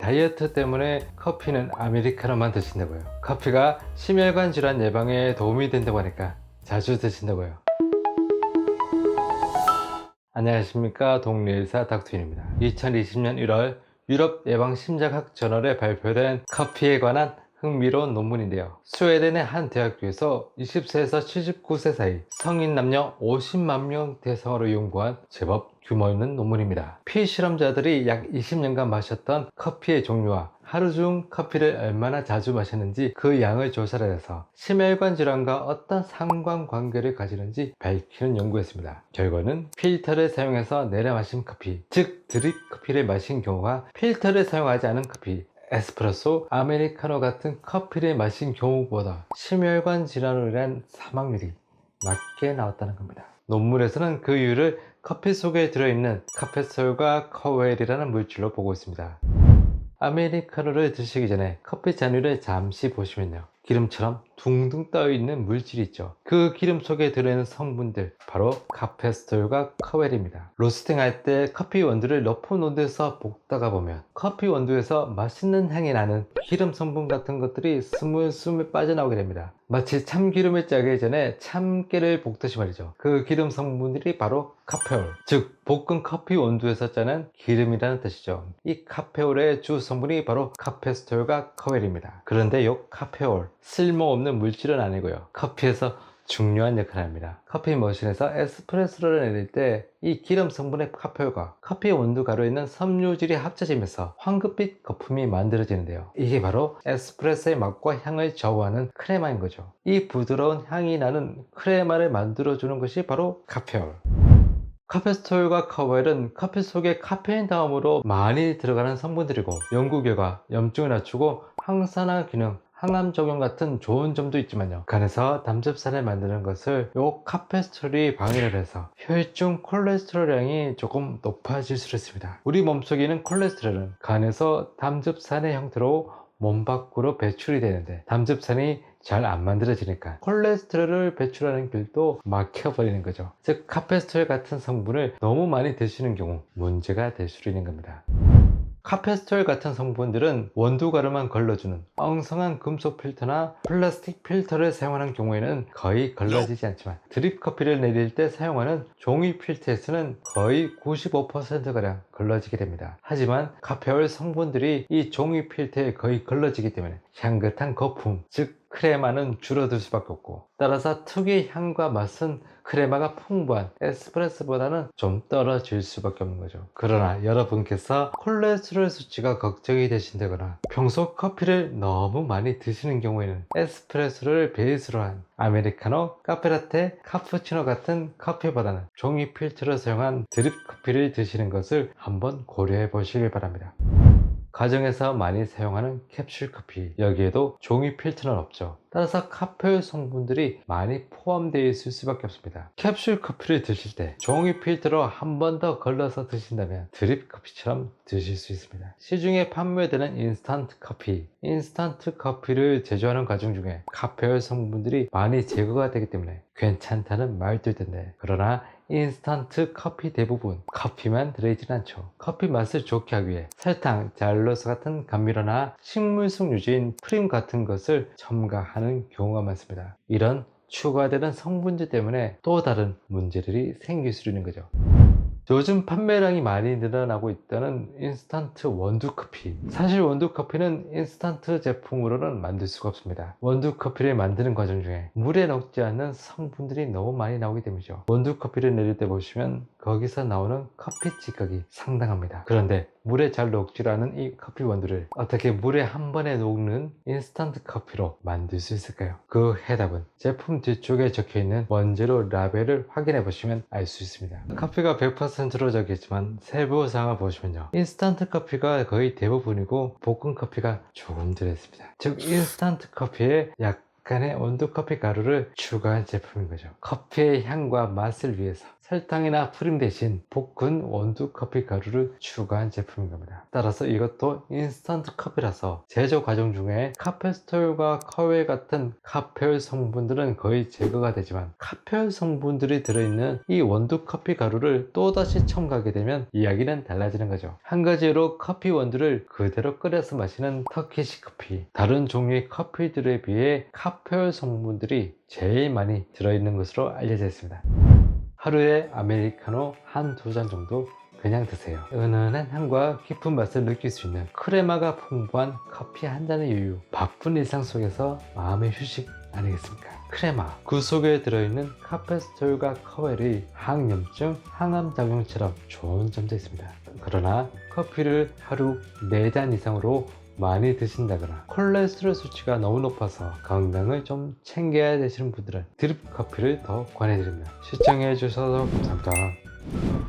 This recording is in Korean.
다이어트 때문에 커피는 아메리카노만 드신다고요. 커피가 심혈관 질환 예방에 도움이 된다고 하니까 자주 드신다고요. 안녕하십니까, 동료의사 닥터인입니다. 2020년 1월 유럽 예방심장학 저널에 발표된 커피에 관한 흥미로운 논문인데요. 스웨덴의 한 대학교에서 20세에서 79세 사이 성인 남녀 50만 명 대상으로 연구한 제법 규모 있는 논문입니다. 피실험자들이 약 20년간 마셨던 커피의 종류와 하루 중 커피를 얼마나 자주 마셨는지 그 양을 조사를 해서 심혈관 질환과 어떤 상관관계를 가지는지 밝히는 연구였습니다. 결과는 필터를 사용해서 내려 마신 커피, 즉 드립 커피를 마신 경우가 필터를 사용하지 않은 커피, 에스프레소, 아메리카노 같은 커피를 마신 경우보다 심혈관 질환으로 인한 사망률이 낮게 나왔다는 겁니다. 논문에서는 그 이유를 커피 속에 들어있는 카페솔과 커웰이라는 물질로 보고 있습니다. 아메리카노를 드시기 전에 커피 잔유를 잠시 보시면요, 기름처럼 둥둥 떠있는 물질이 있죠. 그 기름 속에 들어있는 성분들, 바로 카페스톨과 커웰입니다. 로스팅 할 때 커피 원두를 높은 온도에서 볶다가 보면 커피 원두에서 맛있는 향이 나는 기름 성분 같은 것들이 스물스물 빠져나오게 됩니다. 마치 참기름을 짜기 전에 참깨를 볶듯이 말이죠. 그 기름 성분들이 바로 카페올, 즉 볶은 커피 원두에서 짜는 기름이라는 뜻이죠. 이 카페올의 주 성분이 바로 카페스톨과 커웰입니다. 그런데 이 카페올, 쓸모없는 물질은 아니고요, 커피에서 중요한 역할을 합니다. 커피 머신에서 에스프레소를 내릴 때 이 기름 성분의 카페올과 커피 원두 가루에 있는 섬유질이 합쳐지면서 황급빛 거품이 만들어지는데요. 이게 바로 에스프레소의 맛과 향을 좌우하는 크레마인 거죠. 이 부드러운 향이 나는 크레마를 만들어주는 것이 바로 카페올. 카페스톨과 커웰은 커피 속에 카페인 다음으로 많이 들어가는 성분들이고, 연구 결과 염증을 낮추고 항산화 기능, 항암 적용 같은 좋은 점도 있지만요, 간에서 담즙산을 만드는 것을 요 카페스톨이 방해를 해서 혈중 콜레스테롤량이 조금 높아질 수 있습니다. 우리 몸속에 있는 콜레스테롤은 간에서 담즙산의 형태로 몸 밖으로 배출이 되는데, 담즙산이 잘 안 만들어지니까 콜레스테롤을 배출하는 길도 막혀버리는 거죠. 즉 카페스톨 같은 성분을 너무 많이 드시는 경우 문제가 될 수 있는 겁니다. 카페스톨 같은 성분들은 원두 가루만 걸러주는 엉성한 금속 필터나 플라스틱 필터를 사용하는 경우에는 거의 걸러지지 않지만, 드립 커피를 내릴 때 사용하는 종이 필터에서는 거의 95%가량 걸러지게 됩니다. 하지만 카페올 성분들이 이 종이 필터에 거의 걸러지기 때문에 향긋한 거품, 즉 크레마는 줄어들 수밖에 없고, 따라서 특유의 향과 맛은 크레마가 풍부한 에스프레소보다는 좀 떨어질 수밖에 없는 거죠. 그러나 여러분께서 콜레스테롤 수치가 걱정이 되신다거나 평소 커피를 너무 많이 드시는 경우에는 에스프레소를 베이스로 한 아메리카노, 카페라테, 카푸치노 같은 커피보다는 종이 필터를 사용한 드립 커피를 드시는 것을 한번 고려해 보시길 바랍니다. 가정에서 많이 사용하는 캡슐 커피, 여기에도 종이 필터는 없죠. 따라서 카페올 성분들이 많이 포함되어 있을 수밖에 없습니다. 캡슐 커피를 드실 때 종이 필터로 한 번 더 걸러서 드신다면 드립 커피처럼 드실 수 있습니다. 시중에 판매되는 인스턴트 커피, 인스턴트 커피를 제조하는 과정 중에 카페올 성분들이 많이 제거가 되기 때문에 괜찮다는 말도 있던데, 그러나 인스턴트 커피 대부분 커피만 들어있지는 않죠. 커피 맛을 좋게 하기 위해 설탕, 잘로스 같은 감미료나 식물성 유제인 프림 같은 것을 첨가하는 경우가 많습니다. 이런 추가되는 성분들 때문에 또 다른 문제들이 생길 수 있는 거죠. 요즘 판매량이 많이 늘어나고 있다는 인스턴트 원두커피, 사실 원두커피는 인스턴트 제품으로는 만들 수가 없습니다. 원두커피를 만드는 과정 중에 물에 녹지 않는 성분들이 너무 많이 나오기 때문이죠. 원두커피를 내릴 때 보시면 거기서 나오는 커피 찌꺼기 상당합니다. 그런데 물에 잘 녹지 않은 이 커피 원두를 어떻게 물에 한 번에 녹는 인스턴트 커피로 만들 수 있을까요? 그 해답은 제품 뒤쪽에 적혀있는 원재료 라벨을 확인해 보시면 알 수 있습니다. 커피가 100%로 적혀있지만 세부 사항을 보시면요, 인스턴트 커피가 거의 대부분이고 볶은 커피가 조금 들어있습니다. 즉 인스턴트 커피에 약간의 원두 커피 가루를 추가한 제품인 거죠. 커피의 향과 맛을 위해서 설탕이나 프림 대신 볶은 원두 커피 가루를 추가한 제품인 겁니다. 따라서 이것도 인스턴트 커피라서 제조 과정 중에 카페스톨과 커웰 같은 카페올 성분들은 거의 제거가 되지만, 카페올 성분들이 들어있는 이 원두 커피 가루를 또다시 첨가하게 되면 이야기는 달라지는 거죠. 한 가지로 커피 원두를 그대로 끓여서 마시는 터키시 커피, 다른 종류의 커피들에 비해 카페올 성분들이 제일 많이 들어있는 것으로 알려져 있습니다. 하루에 아메리카노 한두 잔 정도 그냥 드세요. 은은한 향과 깊은 맛을 느낄 수 있는 크레마가 풍부한 커피 한 잔의 여유, 바쁜 일상 속에서 마음의 휴식 아니겠습니까? 크레마, 그 속에 들어있는 카페스톨과 커웰이 항염증, 항암작용처럼 좋은 점도 있습니다. 그러나 커피를 하루 4잔 이상으로 많이 드신다거나 콜레스테롤 수치가 너무 높아서 건강을 좀 챙겨야 되시는 분들은 드립 커피를 더 권해드립니다. 시청해 주셔서 감사합니다.